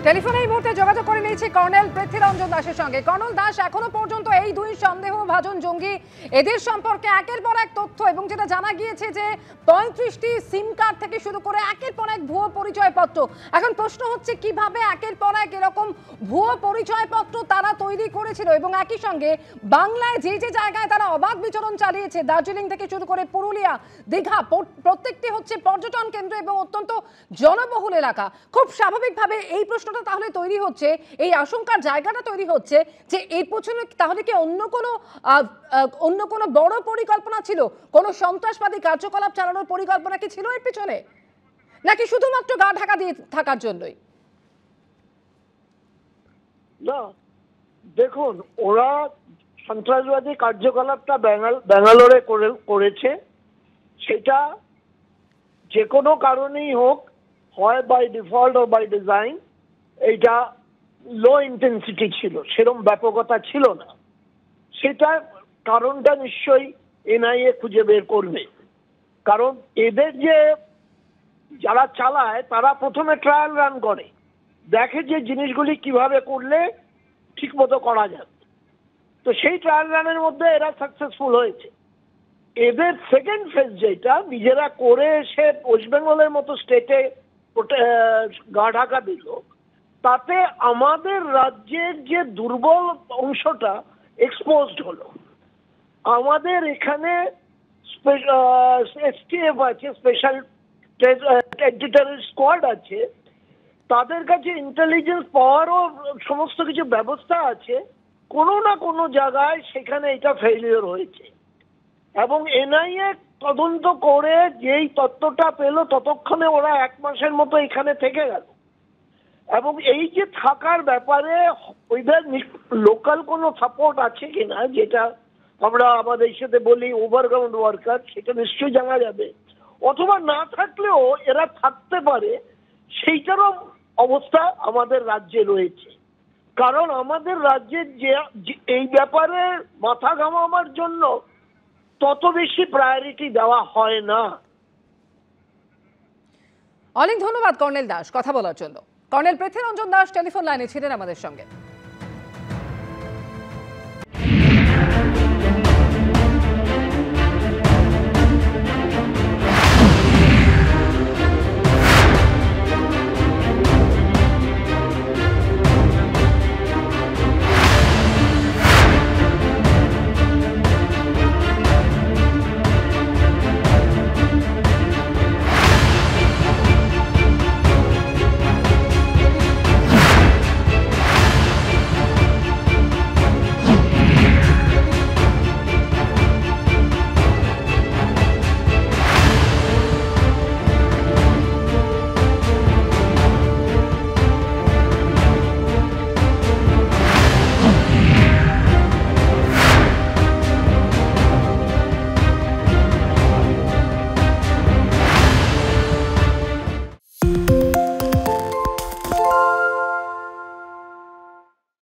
টেলিফোনে এই মুহূর্তে যোগাযোগ করে নিয়েছি কর্নেল পৃথ্বীরঞ্জন দাসের সঙ্গে। কর্নেল দাস, এখনো পর্যন্ত এই দুই সন্দেহভাজন জঙ্গি এদের সম্পর্কে একের পর এক তথ্য এবং যেটা জানা গিয়েছে যে 35টি সিম কার্ড থেকে শুরু করে একের পর এক ভুয়ো পরিচয়পত্র। এখন প্রশ্ন হচ্ছে কিভাবে একের পর এক এরকম ভুয়ো পরিচয়পত্র তারা তৈরি করেছিল এবং একই সঙ্গে বাংলায় যে যে জায়গায় তারা অবাধ বিচরণ চালিয়েছে, দার্জিলিং থেকে শুরু করে পুরুলিয়া, দীঘা, প্রত্যেকটি হচ্ছে পর্যটন কেন্দ্র এবং অত্যন্ত জনবহুল এলাকা। খুব স্বাভাবিকভাবে এই প্রশ্নটা তাহলে তৈরি হচ্ছে, এই আশঙ্কার জায়গাটা তৈরি হচ্ছে যে এর পেছনে তাহলে কি অন্য কোনো বড় পরিকল্পনা ছিল, কোনো সন্ত্রাসবাদী কার্যকলাপ চালানোর পরিকল্পনা কি ছিল এর পেছনে, নাকি শুধুমাত্র গা ঢাকা দিয়ে থাকার জন্যই? না, দেখুন, ওরা সন্ত্রাসবাদী কার্যকলাপটা ব্যাঙ্গালোরে করেছে। সেটা যে কোনো কারণেই হোক, হয় বাই ডিফল্ট ও বাই ডিজাইন, এইটা লো ইন্টেন্সিটি ছিল, সেরকম ব্যাপকতা ছিল না। সেটা কারণটা নিশ্চয়ই এনআইএ খুঁজে বের করবে। কারণ এদের যে যারা চালায় তারা প্রথমে ট্রায়াল রান করে, দেখে যে জিনিসগুলি কিভাবে করলে ঠিক মতো করা যাবে। তো সেই ট্রায়াল রানের মধ্যে এরা সাকসেসফুল হয়েছে। এদের সেকেন্ড ফেজ যেটা নিজেরা করে এসে ওয়েস্ট বেঙ্গলের মতো স্টেটে গা ঢাকা দিল, তাতে আমাদের রাজ্যের যে দুর্বল অংশটা এক্সপোজড হলো। আমাদের এখানে এসটিএফ আছে, স্পেশাল অ্যান্টি টেররিস্ট স্কোয়াড আছে, তাদের কাছে ইন্টেলিজেন্স পাওয়ারও সমস্ত কিছু ব্যবস্থা আছে। কোনো না কোনো জায়গায় সেখানে এটা ফেলিওর হয়েছে এবং এনআইএ তদন্ত করে যেই তথ্যটা পেল ততক্ষণে ওরা 1 মাসের মতো এখানে থেকে গেল। এবং এই যে থাকার ব্যাপারে ওইদের লোকাল কোনো সাপোর্ট আছে কিনা, যেটা আমরা আমাদের সাথে বলি ওভারগ্রাউন্ড ওয়ার্কার, সেটা নিশ্চয়ই জানা যাবে। অথবা না থাকলেও এরা থাকতে পারে, সেইটারও অবস্থা আমাদের রাজ্যে রয়েছে। কারণ আমাদের রাজ্যের যে এই ব্যাপারে মাথা ঘামাবার জন্য তত বেশি প্রায়োরিটি দেওয়া হয় না। অনেক ধন্যবাদ কর্নেল দাস কথা বলার জন্য। কর্নেল পৃথ্বীরঞ্জন দাস টেলিফোন লাইনে ছিলেন আমাদের সঙ্গে।